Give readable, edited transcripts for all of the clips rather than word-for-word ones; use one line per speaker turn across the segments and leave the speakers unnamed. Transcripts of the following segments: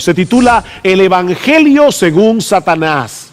Se titula El Evangelio según Satanás.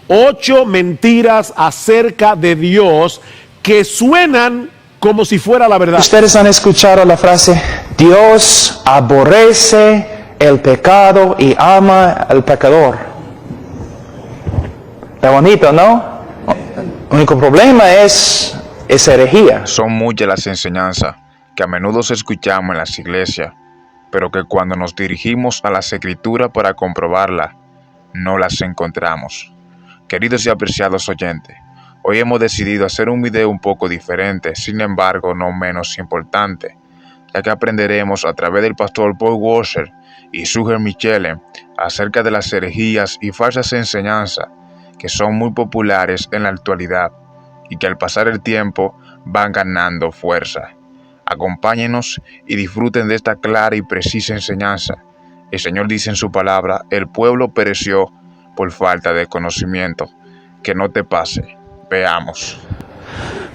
8 mentiras acerca de Dios que suenan como si fuera la verdad.
Ustedes han escuchado la frase, Dios aborrece el pecado y ama al pecador. Está bonito, ¿no? El único problema es herejía.
Son muchas las enseñanzas que a menudo escuchamos en las iglesias, pero que cuando nos dirigimos a las Escrituras para comprobarlas, no las encontramos. Queridos y apreciados oyentes, hoy hemos decidido hacer un video un poco diferente, sin embargo no menos importante, ya que aprenderemos a través del pastor Paul Washer y Suger Michele acerca de las herejías y falsas enseñanzas que son muy populares en la actualidad y que al pasar el tiempo van ganando fuerza. Acompáñenos y disfruten de esta clara y precisa enseñanza. El Señor dice en su palabra, el pueblo pereció por falta de conocimiento. Que no te pase. Veamos.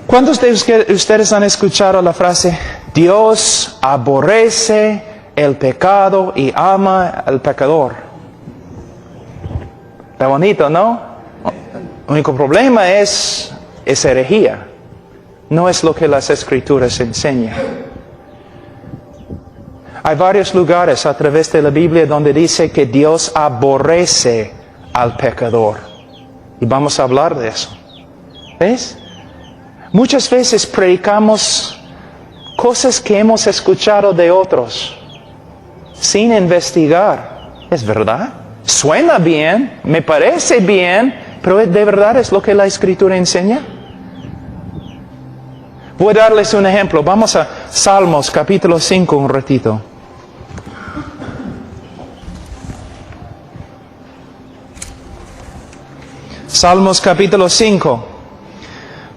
¿Cuántos de ustedes han escuchado la frase, Dios aborrece el pecado y ama al pecador? Está bonito, ¿no? El único problema es herejía. No es lo que las Escrituras enseñan. Hay varios lugares a través de la Biblia donde dice que Dios aborrece al pecador. Y vamos a hablar de eso. ¿Ves? Muchas veces predicamos cosas que hemos escuchado de otros, sin investigar. ¿Es verdad? Suena bien, me parece bien, pero ¿de verdad es lo que la Escritura enseña? Voy a darles un ejemplo. Vamos a Salmos capítulo 5 un ratito. Salmos capítulo 5,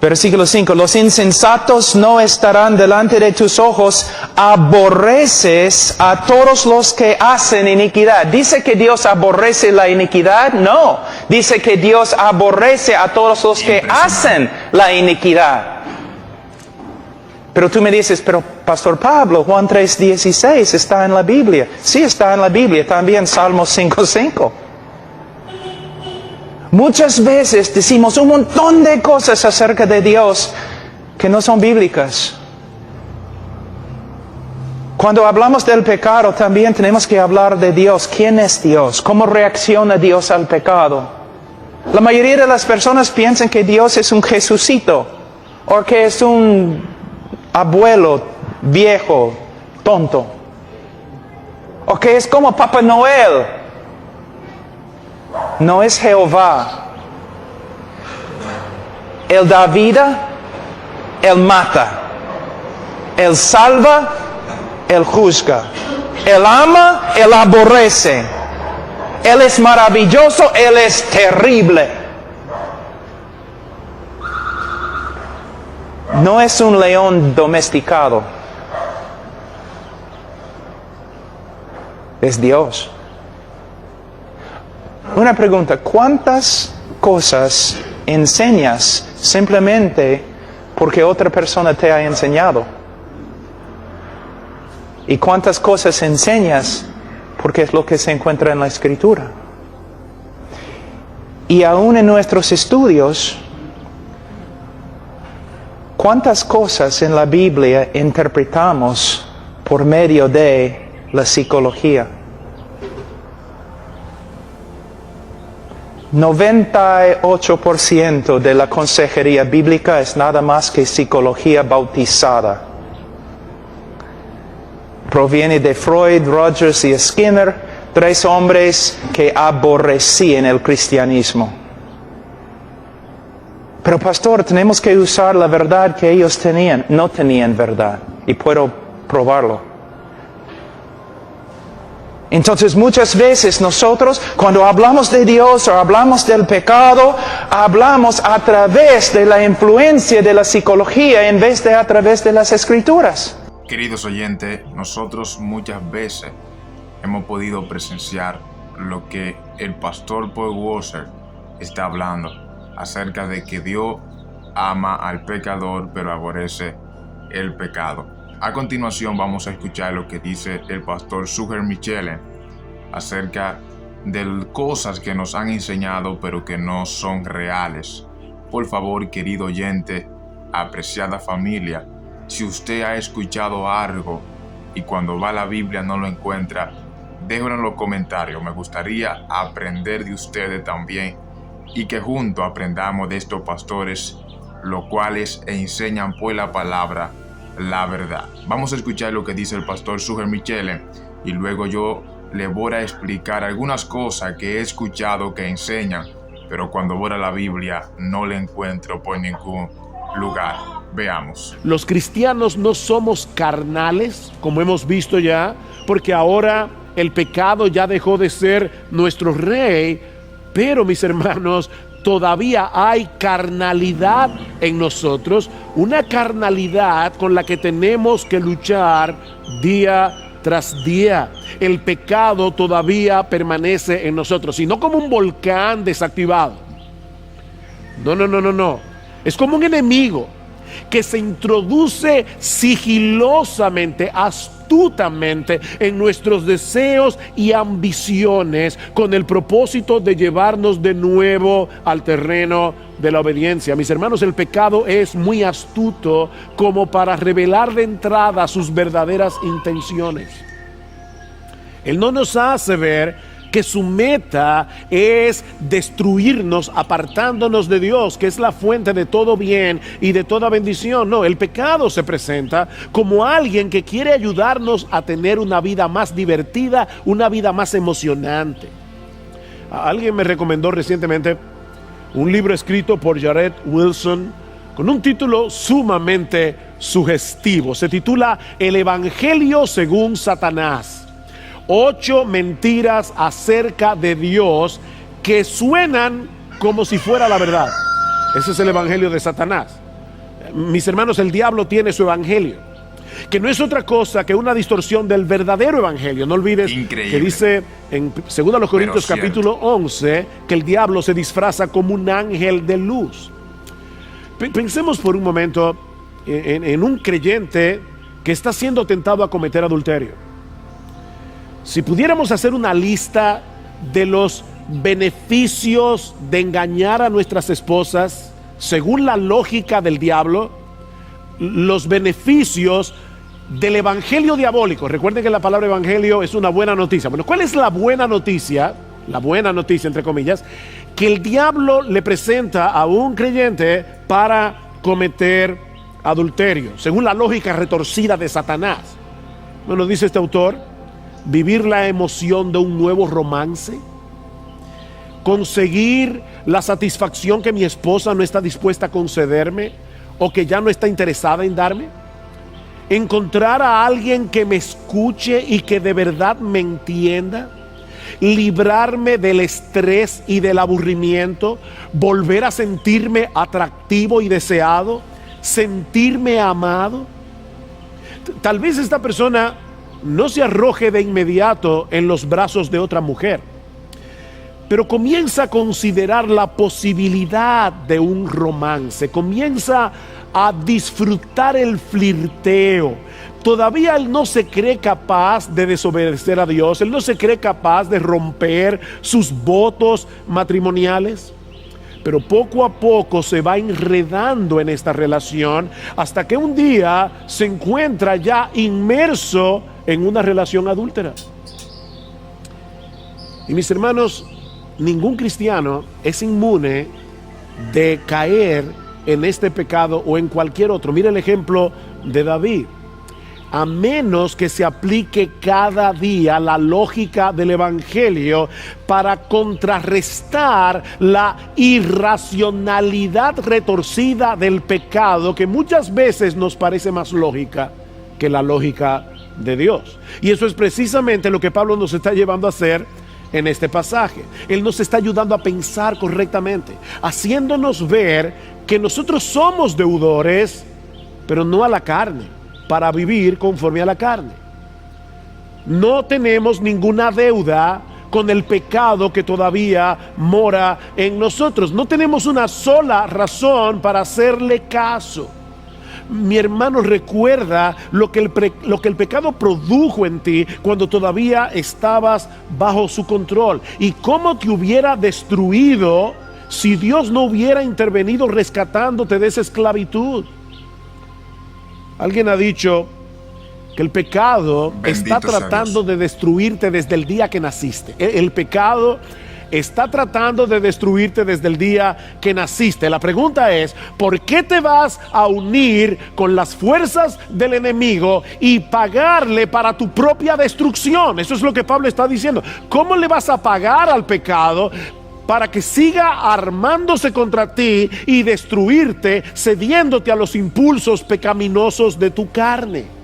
versículo 5. Los insensatos no estarán delante de tus ojos, aborreces a todos los que hacen iniquidad. ¿Dice que Dios aborrece la iniquidad? No. Dice que Dios aborrece a todos los que hacen la iniquidad. Pero tú me dices, pero Pastor Pablo, Juan 3:16 está en la Biblia. Sí, está en la Biblia, también Salmos 5:5. Muchas veces decimos un montón de cosas acerca de Dios que no son bíblicas. Cuando hablamos del pecado, también tenemos que hablar de Dios. ¿Quién es Dios? ¿Cómo reacciona Dios al pecado? La mayoría de las personas piensan que Dios es un Jesucito, o que es un abuelo viejo, tonto, o que es como Papá Noel. No es Jehová. Él da vida, Él mata. Él salva, Él juzga. Él ama, Él aborrece. Él es maravilloso, Él es terrible. No es un león domesticado. Es Dios. Una pregunta, ¿cuántas cosas enseñas simplemente porque otra persona te ha enseñado? ¿Y cuántas cosas enseñas porque es lo que se encuentra en la Escritura? Y aún en nuestros estudios, ¿cuántas cosas en la Biblia interpretamos por medio de la psicología? 98% de la consejería bíblica es nada más que psicología bautizada. Proviene de Freud, Rogers y Skinner, 3 hombres que aborrecían el cristianismo. Pero pastor, tenemos que usar la verdad que ellos tenían. No tenían verdad, y puedo probarlo. Entonces muchas veces nosotros, cuando hablamos de Dios o hablamos del pecado, hablamos a través de la influencia de la psicología en vez de a través de las Escrituras.
Queridos oyentes, nosotros muchas veces hemos podido presenciar lo que el pastor Paul Washer está hablando acerca de que Dios ama al pecador pero aborrece el pecado. A continuación vamos a escuchar lo que dice el pastor Suger Michele acerca de cosas que nos han enseñado pero que no son reales. Por favor, querido oyente, apreciada familia, si usted ha escuchado algo y cuando va a la Biblia no lo encuentra, déjenlo en los comentarios. Me gustaría aprender de ustedes también y que juntos aprendamos de estos pastores, los cuales enseñan por la palabra la verdad. Vamos a escuchar lo que dice el pastor Sugel Michele y luego yo le voy a explicar algunas cosas que he escuchado que enseñan, pero cuando voy a la Biblia no le encuentro por ningún lugar. Veamos.
Los cristianos no somos carnales, como hemos visto ya, porque ahora el pecado ya dejó de ser nuestro rey, pero mis hermanos, todavía hay carnalidad en nosotros, una carnalidad con la que tenemos que luchar día tras día. El pecado todavía permanece en nosotros, y no como un volcán desactivado. No. Es como un enemigo que se introduce sigilosamente, astutamente en nuestros deseos y ambiciones con el propósito de llevarnos de nuevo al terreno de la obediencia. Mis hermanos, el pecado es muy astuto como para revelar de entrada sus verdaderas intenciones. Él no nos hace ver que su meta es destruirnos, apartándonos de Dios, que es la fuente de todo bien y de toda bendición. No, el pecado se presenta como alguien que quiere ayudarnos a tener una vida más divertida, una vida más emocionante. Alguien me recomendó recientemente un libro escrito por Jared Wilson con un título sumamente sugestivo. Se titula El Evangelio según Satanás. 8 mentiras acerca de Dios que suenan como si fuera la verdad. Ese es el evangelio de Satanás. Mis hermanos, el diablo tiene su evangelio, que no es otra cosa que una distorsión del verdadero evangelio. No olvides que dice en 2 Corintios capítulo 11 que el diablo se disfraza como un ángel de luz. Pensemos por un momento en un creyente que está siendo tentado a cometer adulterio. Si pudiéramos hacer una lista de los beneficios de engañar a nuestras esposas, según la lógica del diablo, los beneficios del evangelio diabólico. Recuerden que la palabra evangelio es una buena noticia. Bueno, ¿cuál es la buena noticia? La buena noticia, entre comillas, que el diablo le presenta a un creyente para cometer adulterio, según la lógica retorcida de Satanás. Bueno, dice este autor: vivir la emoción de un nuevo romance, conseguir la satisfacción que mi esposa no está dispuesta a concederme o que ya no está interesada en darme, encontrar a alguien que me escuche y que de verdad me entienda, librarme del estrés y del aburrimiento, volver a sentirme atractivo y deseado, sentirme amado. Tal vez esta persona no se arroje de inmediato en los brazos de otra mujer, pero comienza a considerar la posibilidad de un romance, comienza a disfrutar el flirteo. Todavía él no se cree capaz de desobedecer a Dios, él no se cree capaz de romper sus votos matrimoniales, pero poco a poco se va enredando en esta relación hasta que un día se encuentra ya inmerso en una relación adúltera. Y mis hermanos, ningún cristiano es inmune de caer en este pecado o en cualquier otro. Mira el ejemplo de David. A menos que se aplique cada día la lógica del evangelio para contrarrestar la irracionalidad retorcida del pecado, que muchas veces nos parece más lógica que la lógica de Dios. Y eso es precisamente lo que Pablo nos está llevando a hacer en este pasaje. Él nos está ayudando a pensar correctamente, haciéndonos ver que nosotros somos deudores, pero no a la carne, para vivir conforme a la carne. No tenemos ninguna deuda con el pecado que todavía mora en nosotros. No tenemos una sola razón para hacerle caso. mi hermano, recuerda lo que el pecado produjo en ti cuando todavía estabas bajo su control y cómo te hubiera destruido si Dios no hubiera intervenido rescatándote de esa esclavitud. Alguien ha dicho que el pecado está tratando de destruirte desde el día que naciste. El pecado está tratando de destruirte desde el día que naciste. La pregunta es, ¿por qué te vas a unir con las fuerzas del enemigo y pagarle para tu propia destrucción? Eso es lo que Pablo está diciendo. ¿Cómo le vas a pagar al pecado para que siga armándose contra ti y destruirte, cediéndote a los impulsos pecaminosos de tu carne?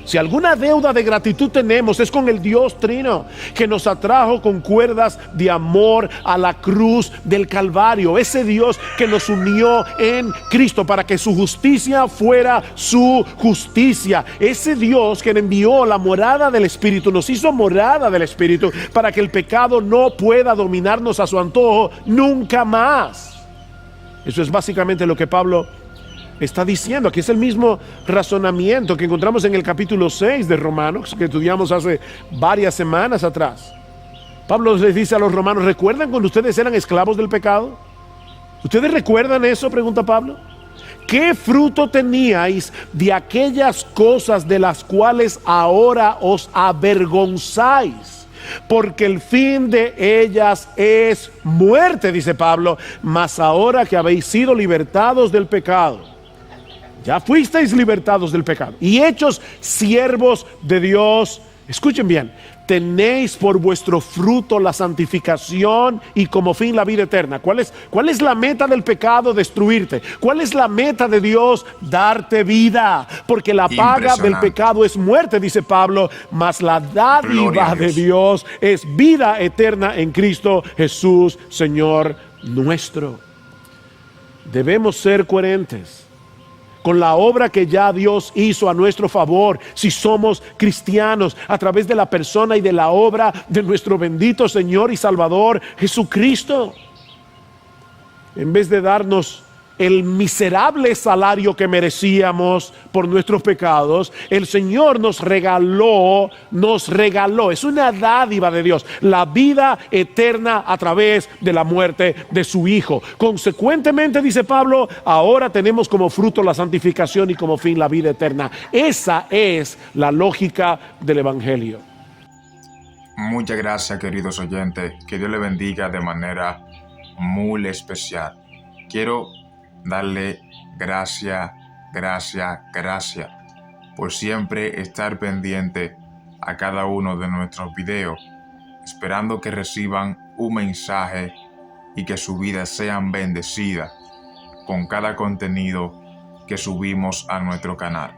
Si alguna deuda de gratitud tenemos, es con el Dios Trino, que nos atrajo con cuerdas de amor a la cruz del Calvario. Ese Dios que nos unió en Cristo para que su justicia fuera su justicia. Ese Dios que envió la morada del Espíritu, nos hizo morada del Espíritu para que el pecado no pueda dominarnos a su antojo nunca más. Eso es básicamente lo que Pablo está diciendo. Aquí es el mismo razonamiento que encontramos en el capítulo 6 de Romanos, que estudiamos hace varias semanas atrás. Pablo les dice a los romanos: ¿recuerdan cuando ustedes eran esclavos del pecado? ¿Ustedes recuerdan eso?, pregunta Pablo. ¿Qué fruto teníais de aquellas cosas de las cuales ahora os avergonzáis? Porque el fin de ellas es muerte, dice Pablo. Mas ahora que habéis sido libertados del pecado, ya fuisteis libertados del pecado y hechos siervos de Dios, escuchen bien, tenéis por vuestro fruto la santificación y como fin la vida eterna. ¿Cuál es la meta del pecado? Destruirte. ¿Cuál es la meta de Dios? Darte vida. Porque la paga del pecado es muerte, dice Pablo, mas la dádiva de Dios es vida eterna en Cristo Jesús, Señor nuestro. Debemos ser coherentes con la obra que ya Dios hizo a nuestro favor, si somos cristianos, a través de la persona y de la obra de nuestro bendito Señor y Salvador Jesucristo. En vez de darnos el miserable salario que merecíamos por nuestros pecados, el Señor nos regaló, es una dádiva de Dios, la vida eterna a través de la muerte de su Hijo. Consecuentemente, dice Pablo, ahora tenemos como fruto la santificación y como fin la vida eterna. Esa es la lógica del Evangelio.
Muchas gracias, queridos oyentes. Que Dios le bendiga de manera muy especial. Quiero darle gracias por siempre estar pendiente a cada uno de nuestros videos, esperando que reciban un mensaje y que su vida sean bendecidas con cada contenido que subimos a nuestro canal.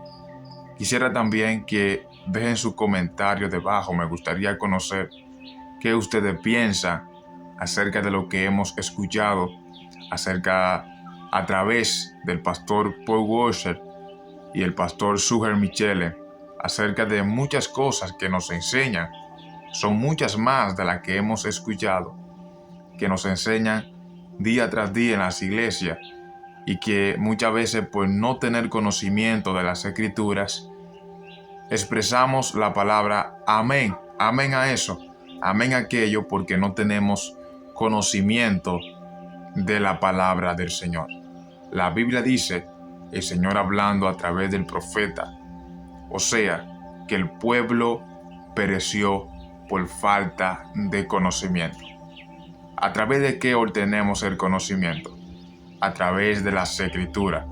Quisiera también que dejen sus comentarios debajo. Me gustaría conocer qué ustedes piensan acerca de lo que hemos escuchado a través del pastor Paul Washer y el pastor Suher Michele, acerca de muchas cosas que nos enseñan. Son muchas más de las que hemos escuchado, que nos enseñan día tras día en las iglesias, y que muchas veces, por no tener conocimiento de las Escrituras, expresamos la palabra amén, amén a eso, amén a aquello, porque no tenemos conocimiento de la palabra del Señor. La Biblia dice, el Señor hablando a través del profeta, o sea, que el pueblo pereció por falta de conocimiento. ¿A través de qué obtenemos el conocimiento? A través de las Escrituras.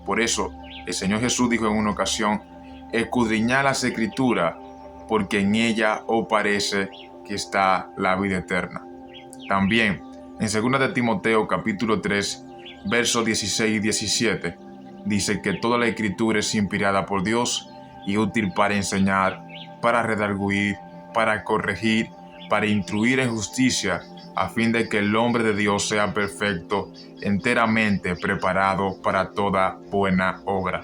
Por eso, el Señor Jesús dijo en una ocasión, escudriñad las Escrituras, porque en ella os parece que está la vida eterna. También, en 2 de Timoteo capítulo 3, versos 16 y 17, dice que toda la Escritura es inspirada por Dios y útil para enseñar, para redarguir, para corregir, para instruir en justicia, a fin de que el hombre de Dios sea perfecto, enteramente preparado para toda buena obra.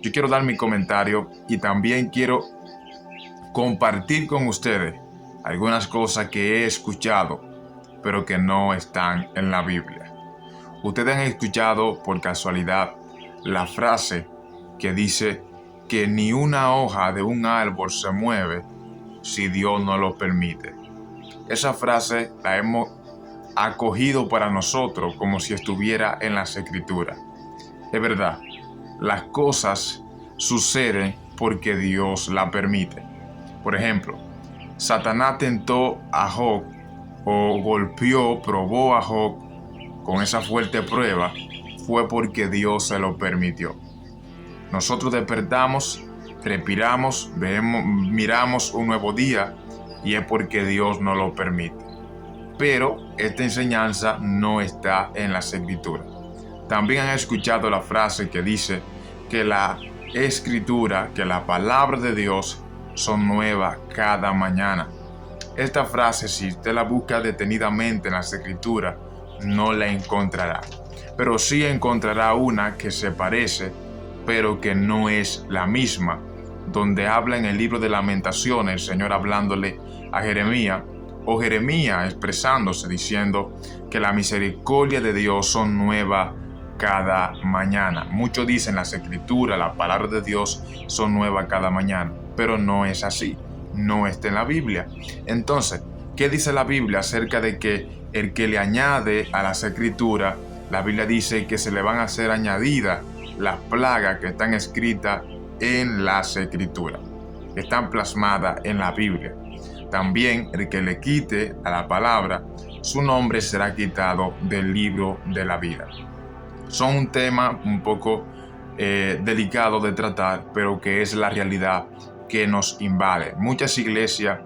Yo quiero dar mi comentario y también quiero compartir con ustedes algunas cosas que he escuchado, pero que no están en la Biblia. Ustedes han escuchado por casualidad la frase que dice que ni una hoja de un árbol se mueve si Dios no lo permite. Esa frase la hemos acogido para nosotros como si estuviera en las Escrituras. Es verdad, las cosas suceden porque Dios la permite. Por ejemplo, Satanás tentó a Job o golpeó, probó a Job con esa fuerte prueba, fue porque Dios se lo permitió. Nosotros despertamos, respiramos, miramos un nuevo día y es porque Dios nos lo permite. Pero esta enseñanza no está en las Escrituras. También han escuchado la frase que dice que la Escritura, que la palabra de Dios son nuevas cada mañana. Esta frase, si usted la busca detenidamente en las Escrituras, no la encontrará. Pero sí encontrará una que se parece, pero que no es la misma, donde habla en el libro de Lamentaciones, el Señor hablándole a Jeremías, o Jeremías expresándose diciendo que la misericordia de Dios son nuevas cada mañana. Muchos dicen las Escrituras, la palabra de Dios son nuevas cada mañana, pero no es así, no está en la Biblia. Entonces, ¿qué dice la Biblia acerca de que el que le añade a las Escrituras? La Biblia dice que se le van a hacer añadidas las plagas que están escritas en las Escrituras, que están plasmadas en la Biblia. También el que le quite a la palabra, su nombre será quitado del libro de la vida. Son un tema un poco delicado de tratar, pero que es la realidad que nos invade. Muchas iglesias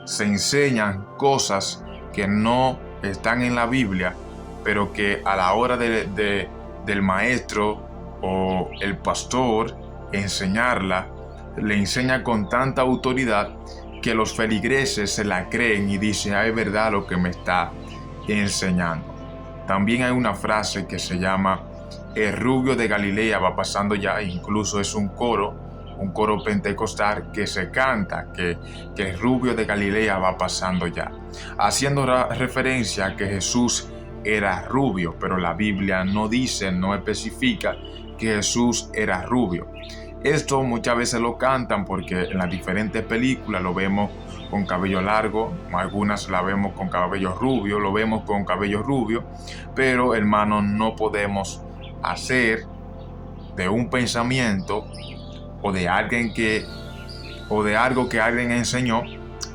se enseñan cosas que no están en la Biblia, pero que a la hora del maestro o el pastor enseñarla, le enseña con tanta autoridad que los feligreses se la creen y dicen, es verdad lo que me está enseñando. También hay una frase que se llama el rubio de Galilea va pasando ya, incluso es un coro pentecostal que se canta que el rubio de Galilea va pasando ya, haciendo referencia a que Jesús era rubio, pero la Biblia no dice, no especifica que Jesús era rubio. Esto muchas veces lo cantan porque en las diferentes películas lo vemos con cabello largo, algunas la vemos con cabello rubio, lo vemos con cabello rubio, pero hermano, no podemos hacer de un pensamiento o de algo que alguien enseñó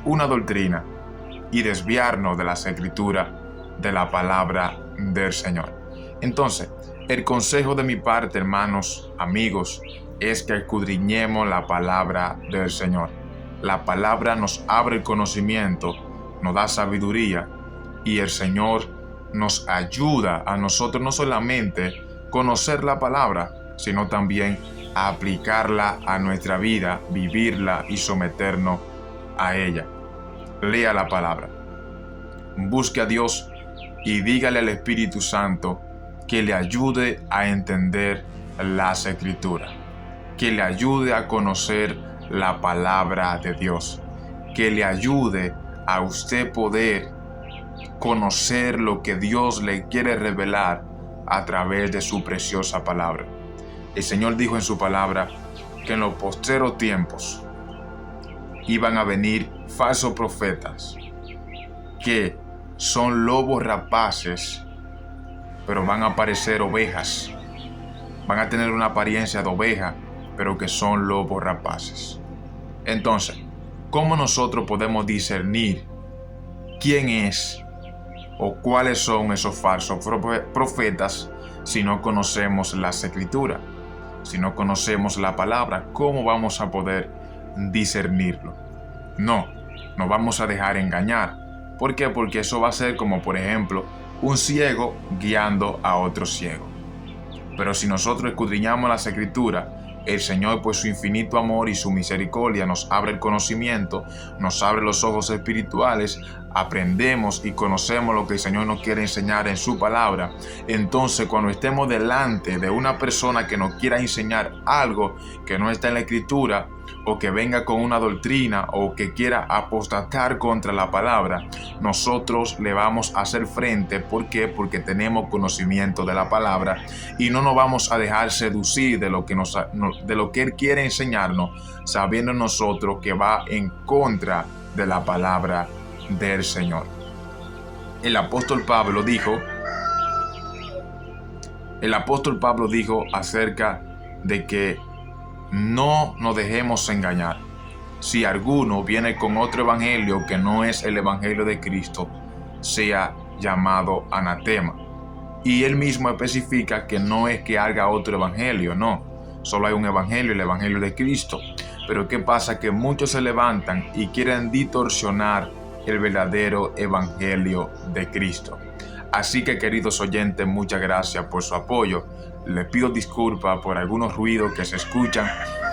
una doctrina y desviarnos de las Escrituras, de la palabra del Señor. Entonces, el consejo de mi parte, hermanos, amigos, es que escudriñemos la palabra del Señor. La palabra nos abre el conocimiento, nos da sabiduría y el Señor nos ayuda a nosotros no solamente conocer la palabra, sino también a aplicarla a nuestra vida, vivirla y someternos a ella. Lea la palabra, busque a Dios y dígale al Espíritu Santo que le ayude a entender las Escrituras, que le ayude a conocer la palabra de Dios, que le ayude a usted poder conocer lo que Dios le quiere revelar a través de su preciosa palabra. El Señor dijo en su palabra que en los postreros tiempos iban a venir falsos profetas que son lobos rapaces, pero van a parecer ovejas. Van a tener una apariencia de oveja, pero que son lobos rapaces. Entonces, ¿cómo nosotros podemos discernir quién es o cuáles son esos falsos profetas si no conocemos las Escrituras? Si no conocemos la palabra, ¿cómo vamos a poder discernirlo? No vamos a dejar engañar. ¿Por qué? Porque eso va a ser como, por ejemplo, un ciego guiando a otro ciego. Pero si nosotros escudriñamos las Escrituras, el Señor, por su infinito amor y su misericordia, nos abre el conocimiento, nos abre los ojos espirituales, aprendemos y conocemos lo que el Señor nos quiere enseñar en su palabra. Entonces, cuando estemos delante de una persona que nos quiera enseñar algo que no está en la Escritura, o que venga con una doctrina o que quiera apostatar contra la palabra, nosotros le vamos a hacer frente. ¿Por qué? Porque tenemos conocimiento de la palabra y no nos vamos a dejar seducir de lo que Él quiere enseñarnos, sabiendo nosotros que va en contra de la palabra del Señor. El apóstol Pablo dijo acerca de que no nos dejemos engañar. Si alguno viene con otro evangelio que no es el evangelio de Cristo, sea llamado anatema. Y él mismo especifica que no es que haga otro evangelio, no. Solo hay un evangelio, el evangelio de Cristo. Pero ¿qué pasa? Que muchos se levantan y quieren distorsionar el verdadero evangelio de Cristo. Así que, queridos oyentes, muchas gracias por su apoyo. Les pido disculpas por algunos ruidos que se escuchan,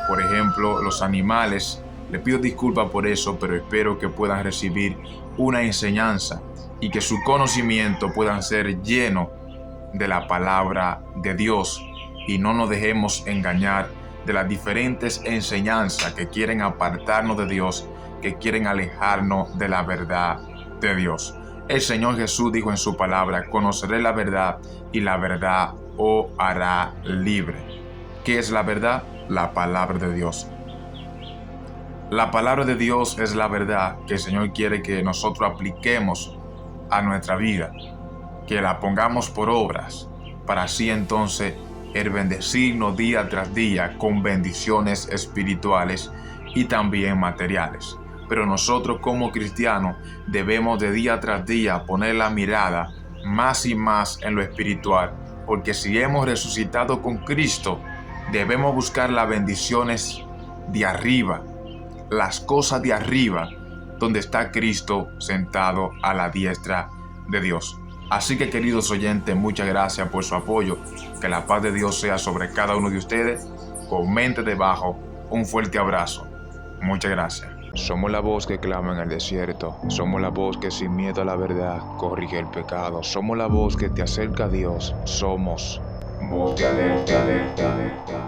por ejemplo, los animales. Les pido disculpas por eso, pero espero que puedan recibir una enseñanza y que su conocimiento puedan ser lleno de la palabra de Dios y no nos dejemos engañar de las diferentes enseñanzas que quieren apartarnos de Dios, que quieren alejarnos de la verdad de Dios. El Señor Jesús dijo en su palabra: conoceré la verdad y la verdad os hará libre. ¿Qué es la verdad? La palabra de Dios. La palabra de Dios es la verdad que el Señor quiere que nosotros apliquemos a nuestra vida, que la pongamos por obras, para así entonces el bendecirnos día tras día con bendiciones espirituales y también materiales. Pero nosotros como cristianos debemos de día tras día poner la mirada más y más en lo espiritual, porque si hemos resucitado con Cristo, debemos buscar las bendiciones de arriba, las cosas de arriba, donde está Cristo sentado a la diestra de Dios. Así que, queridos oyentes, muchas gracias por su apoyo. Que la paz de Dios sea sobre cada uno de ustedes. Comente debajo. Un fuerte abrazo. Muchas gracias.
Somos la voz que clama en el desierto. Somos la voz que sin miedo a la verdad corrige el pecado. Somos la voz que te acerca a Dios. Somos voz de alerta.